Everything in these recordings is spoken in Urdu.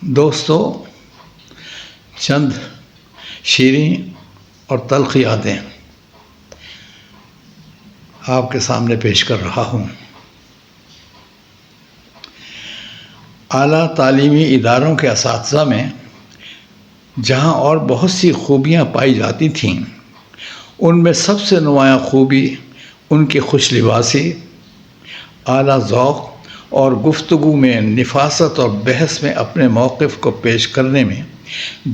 دوستو، چند شیریں اور تلخ یادیں آپ کے سامنے پیش کر رہا ہوں۔ اعلیٰ تعلیمی اداروں کے اساتذہ میں جہاں اور بہت سی خوبیاں پائی جاتی تھیں، ان میں سب سے نمایاں خوبی ان کی خوش لباسی، اعلیٰ ذوق اور گفتگو میں نفاست اور بحث میں اپنے موقف کو پیش کرنے میں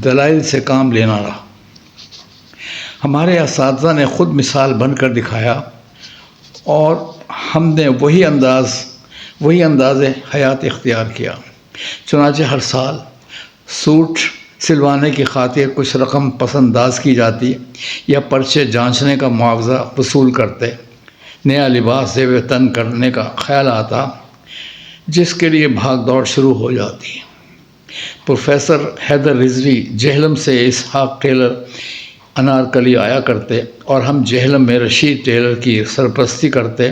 دلائل سے کام لینا رہا۔ ہمارے اساتذہ نے خود مثال بن کر دکھایا اور ہم نے وہی انداز حیات اختیار کیا۔ چنانچہ ہر سال سوٹ سلوانے کی خاطر کچھ رقم پس انداز کی جاتی یا پرچے جانچنے کا معاوضہ وصول کرتے، نیا لباس زیب تن کرنے کا خیال آتا، جس کے لیے بھاگ دوڑ شروع ہو جاتی۔ پروفیسر حیدر رضوی جہلم سے اسحاق ٹیلر انارکلی آیا کرتے اور ہم جہلم میں رشید ٹیلر کی سرپرستی کرتے۔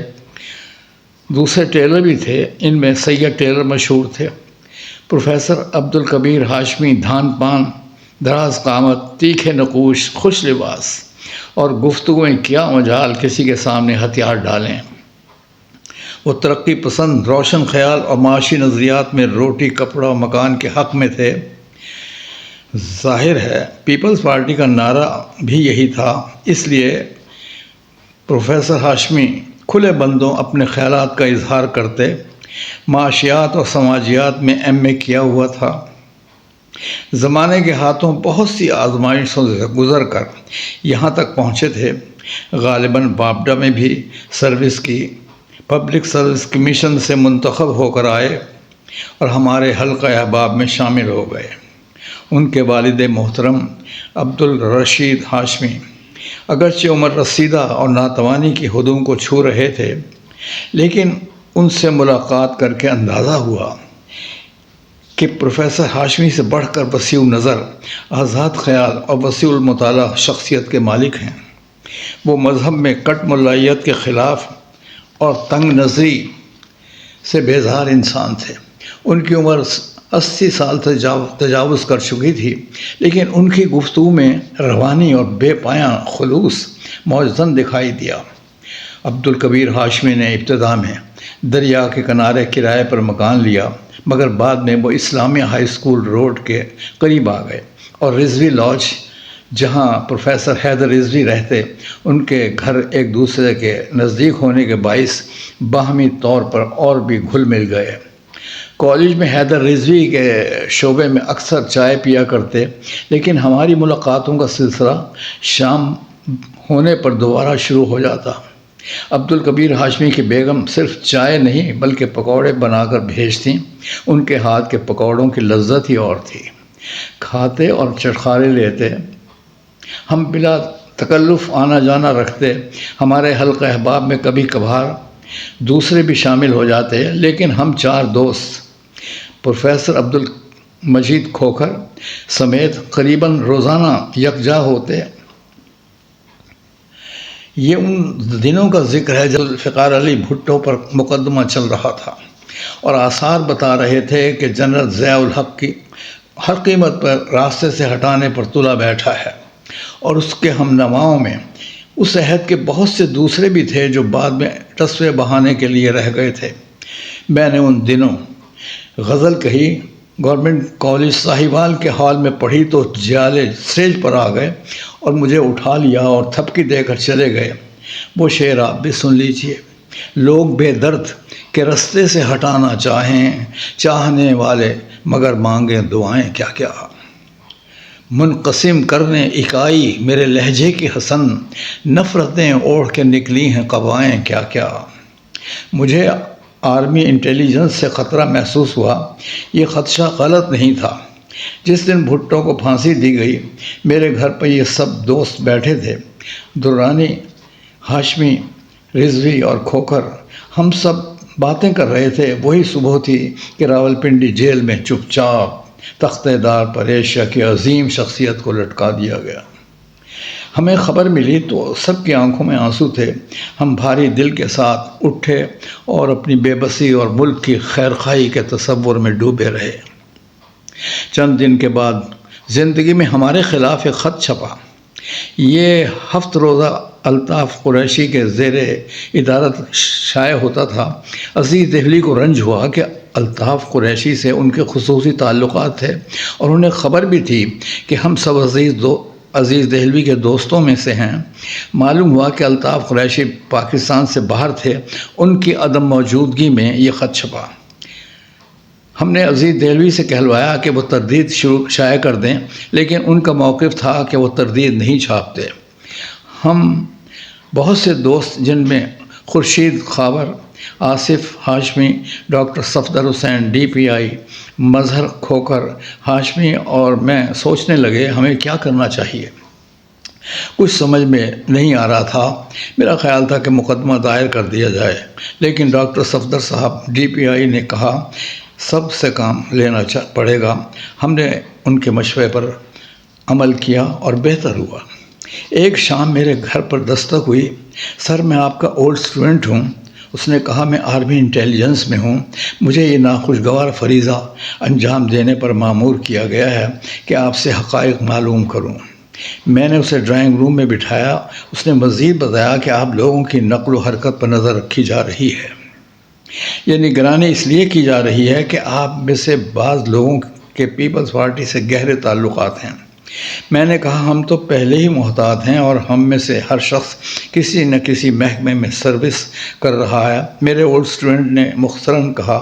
دوسرے ٹیلر بھی تھے، ان میں سید ٹیلر مشہور تھے۔ پروفیسر عبدالکبیر ہاشمی دھان پان، دراز قامت، تیکھے نقوش، خوش لباس اور گفتگو میں کیا مجال کسی کے سامنے ہتھیار ڈالیں۔ وہ ترقی پسند، روشن خیال اور معاشی نظریات میں روٹی، کپڑا اور مکان کے حق میں تھے۔ ظاہر ہے پیپلز پارٹی کا نعرہ بھی یہی تھا، اس لیے پروفیسر ہاشمی کھلے بندوں اپنے خیالات کا اظہار کرتے۔ معاشیات اور سماجیات میں ایم اے کیا ہوا تھا۔ زمانے کے ہاتھوں بہت سی آزمائشوں سے گزر کر یہاں تک پہنچے تھے۔ غالباً باپڈا میں بھی سروس کی، پبلک سروس کمیشن سے منتخب ہو کر آئے اور ہمارے حلقہ احباب میں شامل ہو گئے۔ ان کے والد محترم عبدالرشید ہاشمی اگرچہ عمر رسیدہ اور ناتوانی کی حدوں کو چھو رہے تھے، لیکن ان سے ملاقات کر کے اندازہ ہوا کہ پروفیسر ہاشمی سے بڑھ کر وسیع نظر، آزاد خیال اور وسیع المطالعہ شخصیت کے مالک ہیں۔ وہ مذہب میں کٹ ملائیت کے خلاف اور تنگ نظری سے بیزار انسان تھے۔ ان کی عمر 80 سال تجاوز کر چکی تھی، لیکن ان کی گفتگو میں روانی اور بے پایاں خلوص موجزن دکھائی دیا۔ عبدالکبیر ہاشمی نے ابتدا میں دریا کے کنارے کرائے پر مکان لیا، مگر بعد میں وہ اسلامیہ ہائی اسکول روڈ کے قریب آ گئے اور رضوی لاج، جہاں پروفیسر حیدر رضوی رہتے، ان کے گھر ایک دوسرے کے نزدیک ہونے کے باعث باہمی طور پر اور بھی گھل مل گئے۔ کالج میں حیدر رضوی کے شعبے میں اکثر چائے پیا کرتے، لیکن ہماری ملاقاتوں کا سلسلہ شام ہونے پر دوبارہ شروع ہو جاتا۔ عبدالکبیر ہاشمی کی بیگم صرف چائے نہیں بلکہ پکوڑے بنا کر بھیجتیں۔ ان کے ہاتھ کے پکوڑوں کی لذت ہی اور تھی۔ کھاتے اور چٹخارے لیتے، ہم بلا تکلف آنا جانا رکھتے۔ ہمارے حلقہ احباب میں کبھی کبھار دوسرے بھی شامل ہو جاتے، لیکن ہم چار دوست پروفیسر عبدالمجید کھوکھر سمیت قریباً روزانہ یکجا ہوتے۔ یہ ان دنوں کا ذکر ہے جب ذوالفقار علی بھٹو پر مقدمہ چل رہا تھا اور آثار بتا رہے تھے کہ جنرل ضیاء الحق کی ہر قیمت پر راستے سے ہٹانے پر تلا بیٹھا ہے، اور اس کے ہم نواؤں میں اس عہد کے بہت سے دوسرے بھی تھے جو بعد میں تصفیہ بہانے کے لیے رہ گئے تھے۔ میں نے ان دنوں غزل کہی، گورنمنٹ کالج ساہیوال کے ہال میں پڑھی تو جیالے اسٹیج پر آ گئے اور مجھے اٹھا لیا اور تھپکی دے کر چلے گئے۔ وہ شعر آپ بھی سن لیجئے۔ لوگ بے درد کے رستے سے ہٹانا چاہیں چاہنے والے، مگر مانگیں دعائیں کیا کیا۔ منقسم کرنے اکائی میرے لہجے کی حسن، نفرتیں اوڑھ کے نکلی ہیں قبائیں کیا کیا۔ مجھے آرمی انٹیلیجنس سے خطرہ محسوس ہوا۔ یہ خدشہ غلط نہیں تھا۔ جس دن بھٹو کو پھانسی دی گئی، میرے گھر پر یہ سب دوست بیٹھے تھے، درانی، ہاشمی، رضوی اور کھوکھر۔ ہم سب باتیں کر رہے تھے۔ وہی صبح تھی کہ راولپنڈی جیل میں چپ چاپ تختہ دار پر ایشیا کی عظیم شخصیت کو لٹکا دیا گیا۔ ہمیں خبر ملی تو سب کی آنکھوں میں آنسو تھے۔ ہم بھاری دل کے ساتھ اٹھے اور اپنی بے بسی اور ملک کی خیر خواہی کے تصور میں ڈوبے رہے۔ چند دن کے بعد زندگی میں ہمارے خلاف ایک خط چھپا۔ یہ 7 روزہ الطاف قریشی کے زیر ادارت شائع ہوتا تھا۔ عزیز دہلوی کو رنج ہوا کہ الطاف قریشی سے ان کے خصوصی تعلقات تھے، اور انہیں خبر بھی تھی کہ ہم سب عزیز دہلوی کے دوستوں میں سے ہیں۔ معلوم ہوا کہ الطاف قریشی پاکستان سے باہر تھے۔ ان کی عدم موجودگی میں یہ خط چھپا۔ ہم نے عزیز دہلوی سے کہلوایا کہ وہ تردید شائع کر دیں، لیکن ان کا موقف تھا کہ وہ تردید نہیں چھاپتے۔ ہم بہت سے دوست، جن میں خورشید خاور، آصف ہاشمی، ڈاکٹر صفدر حسین DPI، مظہر کھوکر ہاشمی اور میں سوچنے لگے ہمیں کیا کرنا چاہیے۔ کچھ سمجھ میں نہیں آ رہا تھا۔ میرا خیال تھا کہ مقدمہ دائر کر دیا جائے، لیکن ڈاکٹر صفدر صاحب DPI نے کہا سب سے کام لینا پڑے گا۔ ہم نے ان کے مشورے پر عمل کیا اور بہتر ہوا۔ ایک شام میرے گھر پر دستک ہوئی۔ سر، میں آپ کا اولڈ اسٹوڈنٹ ہوں۔ اس نے کہا میں آرمی انٹیلیجنس میں ہوں۔ مجھے یہ ناخوشگوار فریضہ انجام دینے پر مامور کیا گیا ہے کہ آپ سے حقائق معلوم کروں۔ میں نے اسے ڈرائنگ روم میں بٹھایا۔ اس نے مزید بتایا کہ آپ لوگوں کی نقل و حرکت پر نظر رکھی جا رہی ہے۔ یہ نگرانی اس لیے کی جا رہی ہے کہ آپ میں سے بعض لوگوں کے پیپلز پارٹی سے گہرے تعلقات ہیں۔ میں نے کہا ہم تو پہلے ہی محتاط ہیں، اور ہم میں سے ہر شخص کسی نہ کسی محکمے میں سروس کر رہا ہے۔ میرے اولڈ اسٹوڈنٹ نے مختصراً کہا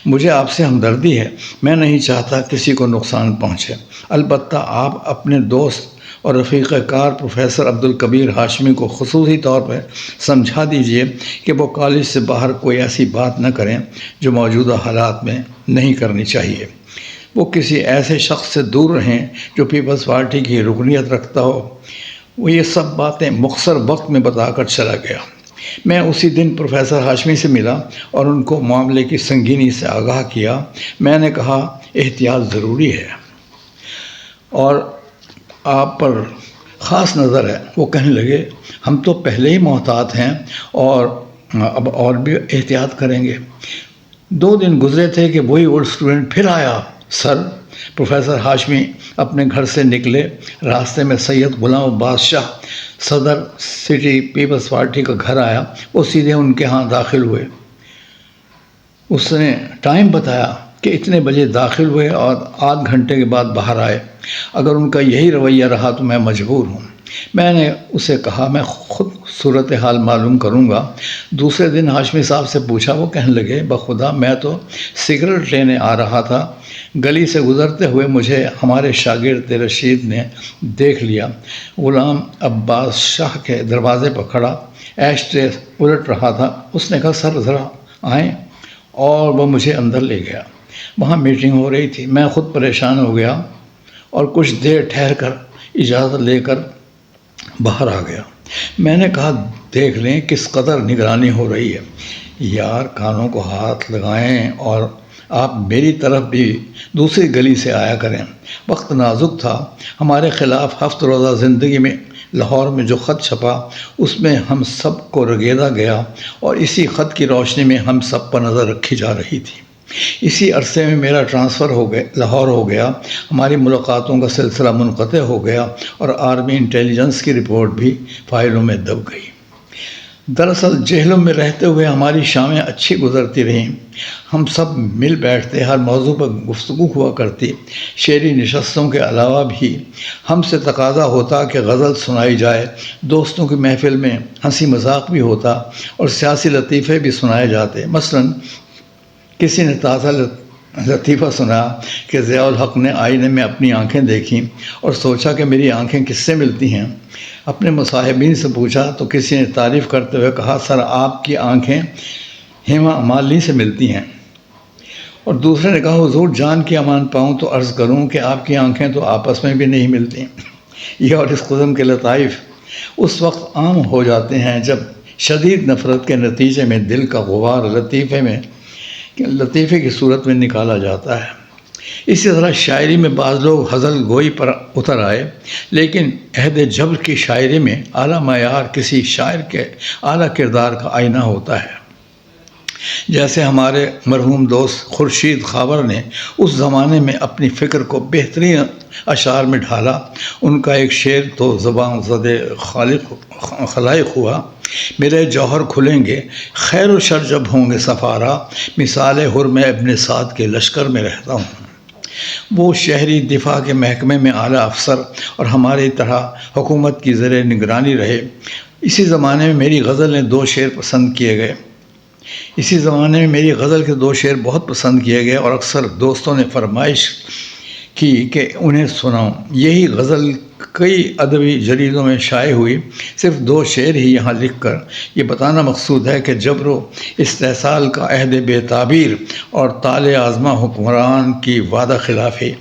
مجھے آپ سے ہمدردی ہے، میں نہیں چاہتا کسی کو نقصان پہنچے۔ البتہ آپ اپنے دوست اور رفیق کار پروفیسر عبدالکبیر ہاشمی کو خصوصی طور پر سمجھا دیجئے کہ وہ کالج سے باہر کوئی ایسی بات نہ کریں جو موجودہ حالات میں نہیں کرنی چاہیے۔ وہ کسی ایسے شخص سے دور رہیں جو پیپلز پارٹی کی رکنیت رکھتا ہو۔ وہ یہ سب باتیں مختصر وقت میں بتا کر چلا گیا۔ میں اسی دن پروفیسر ہاشمی سے ملا اور ان کو معاملے کی سنگینی سے آگاہ کیا۔ میں نے کہا احتیاط ضروری ہے اور آپ پر خاص نظر ہے۔ وہ کہنے لگے ہم تو پہلے ہی محتاط ہیں اور اب اور بھی احتیاط کریں گے۔ 2 دن گزرے تھے کہ وہی اولڈ اسٹوڈنٹ پھر آیا۔ سر، پروفیسر ہاشمی اپنے گھر سے نکلے، راستے میں سید غلام عباس شاہ صدر سٹی پیپلز پارٹی کا گھر آیا۔ وہ سیدھے ان کے ہاں داخل ہوئے۔ اس نے ٹائم بتایا کہ اتنے بجے داخل ہوئے اور آدھ گھنٹے کے بعد باہر آئے۔ اگر ان کا یہی رویہ رہا تو میں مجبور ہوں۔ میں نے اسے کہا میں خود صورتحال معلوم کروں گا۔ دوسرے دن ہاشمی صاحب سے پوچھا۔ وہ کہنے لگے بخدا میں تو سگریٹ لینے آ رہا تھا، گلی سے گزرتے ہوئے مجھے ہمارے شاگرد رشید نے دیکھ لیا۔ غلام عباس شاہ کے دروازے پر کھڑا ایش ٹرے الٹ رہا تھا۔ اس نے کہا سر ذرا آئیں، اور وہ مجھے اندر لے گیا۔ وہاں میٹنگ ہو رہی تھی۔ میں خود پریشان ہو گیا اور کچھ دیر ٹھہر کر اجازت لے کر باہر آ گیا۔ میں نے کہا دیکھ لیں کس قدر نگرانی ہو رہی ہے۔ یار کانوں کو ہاتھ لگائیں اور آپ میری طرف بھی دوسری گلی سے آیا کریں۔ وقت نازک تھا۔ ہمارے خلاف 7 روزہ زندگی میں لاہور میں جو خط چھپا اس میں ہم سب کو رگیدا گیا، اور اسی خط کی روشنی میں ہم سب پر نظر رکھی جا رہی تھی۔ اسی عرصے میں میرا ٹرانسفر لاہور ہو گیا۔ ہماری ملاقاتوں کا سلسلہ منقطع ہو گیا اور آرمی انٹیلیجنس کی رپورٹ بھی فائلوں میں دب گئی۔ دراصل جہلم میں رہتے ہوئے ہماری شامیں اچھی گزرتی رہیں۔ ہم سب مل بیٹھتے، ہر موضوع پر گفتگو ہوا کرتی۔ شعری نشستوں کے علاوہ بھی ہم سے تقاضا ہوتا کہ غزل سنائی جائے۔ دوستوں کی محفل میں ہنسی مذاق بھی ہوتا اور سیاسی لطیفے بھی سنائے جاتے۔ مثلاً کسی نے تازہ لطیفہ سنا کہ ضیاء الحق نے آئینے میں اپنی آنکھیں دیکھیں اور سوچا کہ میری آنکھیں کس سے ملتی ہیں۔ اپنے مصاحبین سے پوچھا تو کسی نے تعریف کرتے ہوئے کہا سر آپ کی آنکھیں ہیما مالنی سے ملتی ہیں، اور دوسرے نے کہا حضور جان کی امان پاؤں تو عرض کروں کہ آپ کی آنکھیں تو آپس میں بھی نہیں ملتی۔ یہ اور اس قسم کے لطائف اس وقت عام ہو جاتے ہیں جب شدید نفرت کے نتیجے میں دل کا غبار لطیفے کی صورت میں نکالا جاتا ہے۔ اسی طرح شاعری میں بعض لوگ ہزل گوئی پر اتر آئے، لیکن عہد جبر کی شاعری میں اعلیٰ معیار کسی شاعر کے اعلیٰ کردار کا آئینہ ہوتا ہے۔ جیسے ہمارے مرحوم دوست خورشید خاور نے اس زمانے میں اپنی فکر کو بہترین اشعار میں ڈھالا۔ ان کا ایک شعر تو زبان زدِ خلائق ہوا: میرے جوہر کھلیں گے خیر و شر جب ہوں گے سفارا، مثال حرم ابن سعد کے لشکر میں رہتا ہوں۔ وہ شہری دفاع کے محکمے میں اعلیٰ افسر اور ہماری طرح حکومت کی زیر نگرانی رہے۔ اسی زمانے میں میری غزل کے دو شعر بہت پسند کیے گئے اور اکثر دوستوں نے فرمائش کی کہ انہیں سناؤں۔ یہی غزل کئی ادبی جریدوں میں شائع ہوئی۔ صرف 2 شعر ہی یہاں لکھ کر یہ بتانا مقصود ہے کہ جبر و استحصال کا عہد بے تعبیر اور طال آزما حکمران کی وعدہ خلافی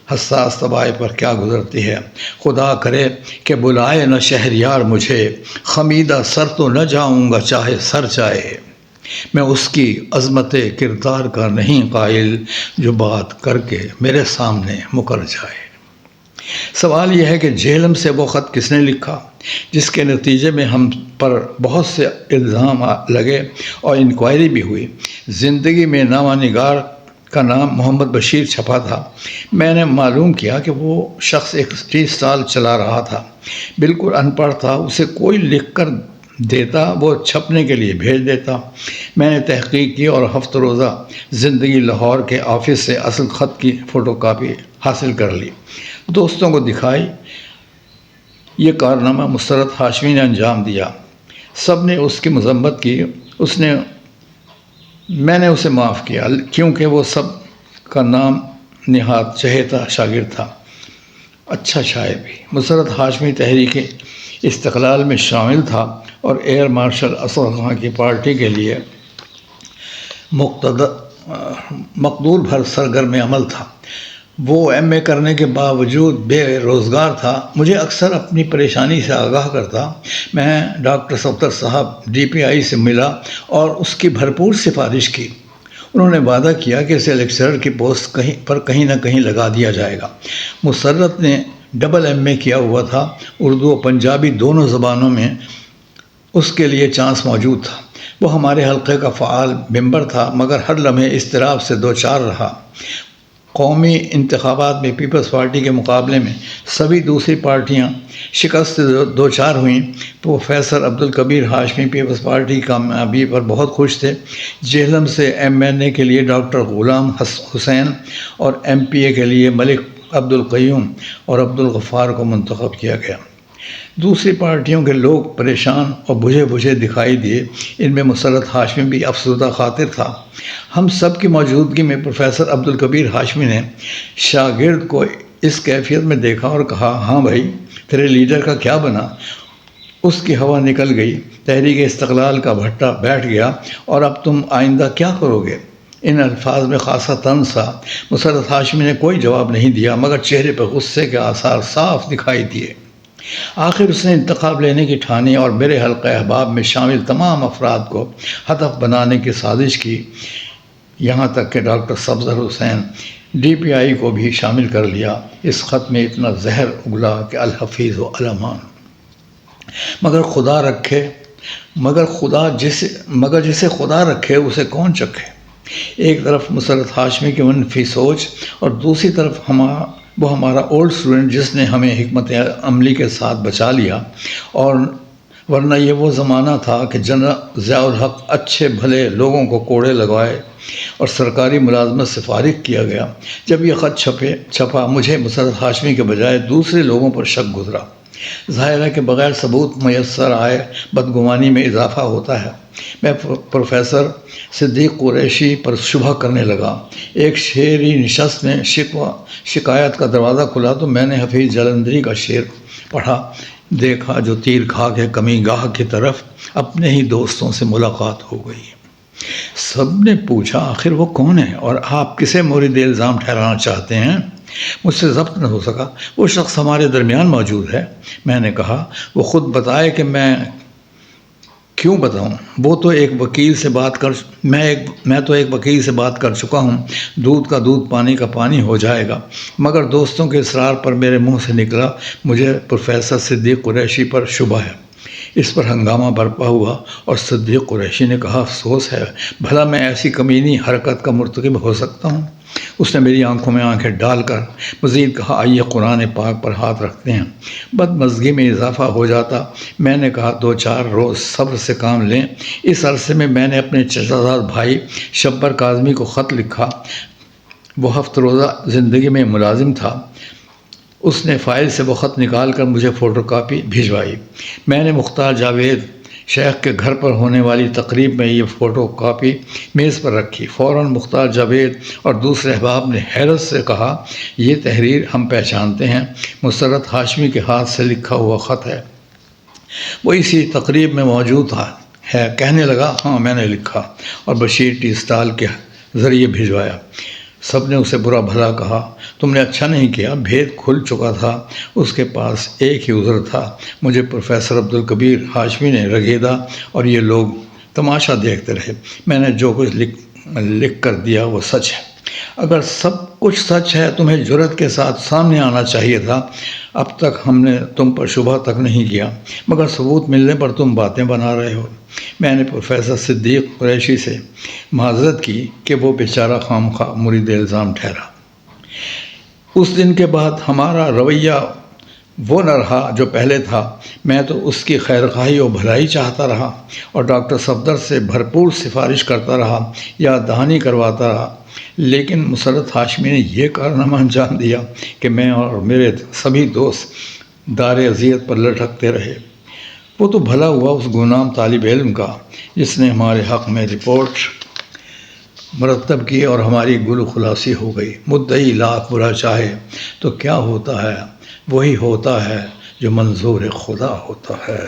حساس طباع پر کیا گزرتی ہے۔ خدا کرے کہ بلائے نہ شہریار مجھے، خمیدہ سر تو نہ جاؤں گا چاہے سر جائے۔ میں اس کی عظمت کردار کا نہیں قائل، جو بات کر کے میرے سامنے مکر جائے۔ سوال یہ ہے کہ جہلم سے وہ خط کس نے لکھا، جس کے نتیجے میں ہم پر بہت سے الزام لگے اور انکوائری بھی ہوئی۔ زندگی میں نامہ نگار کا نام محمد بشیر چھپا تھا۔ میں نے معلوم کیا کہ وہ شخص ایک ٹی اسٹال چلا رہا تھا، بالکل ان پڑھ تھا۔ اسے کوئی لکھ کر دیتا، وہ چھپنے کے لیے بھیج دیتا۔ میں نے تحقیق کی اور ہفتہ روزہ زندگی لاہور کے آفس سے اصل خط کی فوٹو کاپی حاصل کر لی، دوستوں کو دکھائی۔ یہ کارنامہ مسرت ہاشمی نے انجام دیا۔ سب نے اس کی مذمت کی، میں نے اسے معاف کیا، کیونکہ وہ سب کا نام نہاد چہیتا شاگرد تھا، اچھا شاعر بھی۔ مسرت ہاشمی تحریک استقلال میں شامل تھا اور ایئر مارشل اسد خان کی پارٹی کے لیے مقدور بھر سرگرم عمل تھا۔ وہ ایم اے کرنے کے باوجود بے روزگار تھا۔ مجھے اکثر اپنی پریشانی سے آگاہ کرتا۔ میں ڈاکٹر صفدر صاحب ڈی پی آئی سے ملا اور اس کی بھرپور سفارش کی۔ انہوں نے وعدہ کیا کہ اسے لیکچرر کی پوسٹ کہیں نہ کہیں لگا دیا جائے گا۔ مسرت نے ڈبل ایم اے کیا ہوا تھا، اردو اور پنجابی دونوں زبانوں میں اس کے لیے چانس موجود تھا۔ وہ ہمارے حلقے کا فعال ممبر تھا، مگر ہر لمحے اضطراب سے دوچار رہا۔ قومی انتخابات میں پیپلز پارٹی کے مقابلے میں سبھی دوسری پارٹیاں شکست سے دوچار ہوئیں۔ پروفیسر عبدالکبیر ہاشمی پیپلز پارٹی کی کامیابی پر بہت خوش تھے۔ جہلم سے ایم این اے کے لیے ڈاکٹر غلام حسین اور ایم پی اے کے لیے ملک عبدالقیوم اور عبدالغفار کو منتخب کیا گیا۔ دوسری پارٹیوں کے لوگ پریشان اور بجھے بجھے دکھائی دیے۔ ان میں مسرت ہاشمی بھی افسردہ خاطر تھا۔ ہم سب کی موجودگی میں پروفیسر عبدالکبیر ہاشمی نے شاگرد کو اس کیفیت میں دیکھا اور کہا، ہاں بھائی، تیرے لیڈر کا کیا بنا؟ اس کی ہوا نکل گئی، تحریک استقلال کا بھٹا بیٹھ گیا، اور اب تم آئندہ کیا کرو گے؟ ان الفاظ میں خاصا طنز تھا۔ مسرت ہاشمی نے کوئی جواب نہیں دیا، مگر چہرے پر غصے کے آثار صاف دکھائی دیے۔ آخر اس نے انتخاب لینے کی ٹھانی اور میرے حلقہ احباب میں شامل تمام افراد کو ہدف بنانے کی سازش کی، یہاں تک کہ ڈاکٹر صفدر حسین ڈی پی آئی کو بھی شامل کر لیا۔ اس خط میں اتنا زہر اگلا کہ الحفیظ و الامان، مگر جسے خدا رکھے اسے کون چکھے۔ ایک طرف مسرت ہاشمی کی منفی سوچ اور دوسری طرف وہ ہمارا اولڈ اسٹوڈنٹ جس نے ہمیں حکمت عملی کے ساتھ بچا لیا، اور ورنہ یہ وہ زمانہ تھا کہ جنرل ضیاء الحق اچھے بھلے لوگوں کو کوڑے لگائے اور سرکاری ملازمت سے فارغ کیا گیا۔ جب یہ خط چھپا مجھے مسرت ہاشمی کے بجائے دوسرے لوگوں پر شک گزرا۔ ظاہر ہے کہ بغیر ثبوت میسر آئے بدگمانی میں اضافہ ہوتا ہے۔ میں پروفیسر صدیق قریشی پر شبہ کرنے لگا۔ ایک شعری نشست میں شکایت کا دروازہ کھلا تو میں نے حفیظ جلندری کا شعر پڑھا، دیکھا جو تیر کھا کے کمی گاہ کی طرف اپنے ہی دوستوں سے ملاقات ہو گئی۔ سب نے پوچھا، آخر وہ کون ہے اور آپ کسے مورد الزام ٹھہرانا چاہتے ہیں؟ مجھ سے ضبط نہ ہو سکا۔ وہ شخص ہمارے درمیان موجود ہے، میں نے کہا۔ وہ خود بتائے کہ میں کیوں بتاؤں؟ وہ تو ایک وکیل سے بات کر میں تو ایک وکیل سے بات کر چکا ہوں، دودھ کا دودھ پانی کا پانی ہو جائے گا۔ مگر دوستوں کے اصرار پر میرے منہ سے نکلا، مجھے پروفیسر صدیق قریشی پر شبہ ہے۔ اس پر ہنگامہ برپا ہوا اور صدیق قریشی نے کہا افسوس ہے، بھلا میں ایسی کمینی حرکت کا مرتکب ہو سکتا ہوں؟ اس نے میری آنکھوں میں آنکھیں ڈال کر مزید کہا آئیے قرآن پاک پر ہاتھ رکھتے ہیں، بدمزگی میں اضافہ ہو جاتا۔ میں نے کہا 2-4 روز صبر سے کام لیں۔ اس عرصے میں میں نے اپنے چچا زاد بھائی شبر کاظمی کو خط لکھا، وہ 7 روزہ زندگی میں ملازم تھا۔ اس نے فائل سے وہ خط نکال کر مجھے فوٹو کاپی بھجوائی۔ میں نے مختار جاوید شیخ کے گھر پر ہونے والی تقریب میں یہ فوٹو کاپی میز پر رکھی۔ فوراً مختار جاوید اور دوسرے احباب نے حیرت سے کہا یہ تحریر ہم پہچانتے ہیں، مسرت ہاشمی کے ہاتھ سے لکھا ہوا خط ہے۔ وہ اسی تقریب میں موجود تھا ہے، کہنے لگا ہاں میں نے لکھا اور بشیر ٹی اسٹال کے ذریعے بھجوایا۔ سب نے اسے برا بھلا کہا، تم نے اچھا نہیں کیا، بھید کھل چکا تھا۔ اس کے پاس ایک ہی عذر تھا، مجھے پروفیسر عبدالکبیر ہاشمی نے رگیدا اور یہ لوگ تماشا دیکھتے رہے۔ میں نے جو کچھ لکھ کر دیا وہ سچ ہے۔ اگر سب کچھ سچ ہے تمہیں جرأت کے ساتھ سامنے آنا چاہیے تھا۔ اب تک ہم نے تم پر شبہ تک نہیں کیا، مگر ثبوت ملنے پر تم باتیں بنا رہے ہو۔ میں نے پروفیسر صدیق قریشی سے معذرت کی کہ وہ بیچارہ خامخواہ مورد الزام ٹھہرا۔ اس دن کے بعد ہمارا رویہ وہ نہ رہا جو پہلے تھا۔ میں تو اس کی خیرخواہی و بھلائی چاہتا رہا اور ڈاکٹر صفدر سے بھرپور سفارش کرتا رہا، یاد دہانی کرواتا رہا، لیکن مسرت ہاشمی نے یہ کارنامہ انجام دیا کہ میں اور میرے سبھی دوست دار اذیت پر لٹکتے رہے۔ وہ تو بھلا ہوا اس گمنام طالب علم کا جس نے ہمارے حق میں رپورٹ مرتب کی اور ہماری گل خلاصی ہو گئی۔ مدعی لاکھ برا چاہے تو کیا ہوتا ہے، وہی ہوتا ہے جو منظور خدا ہوتا ہے۔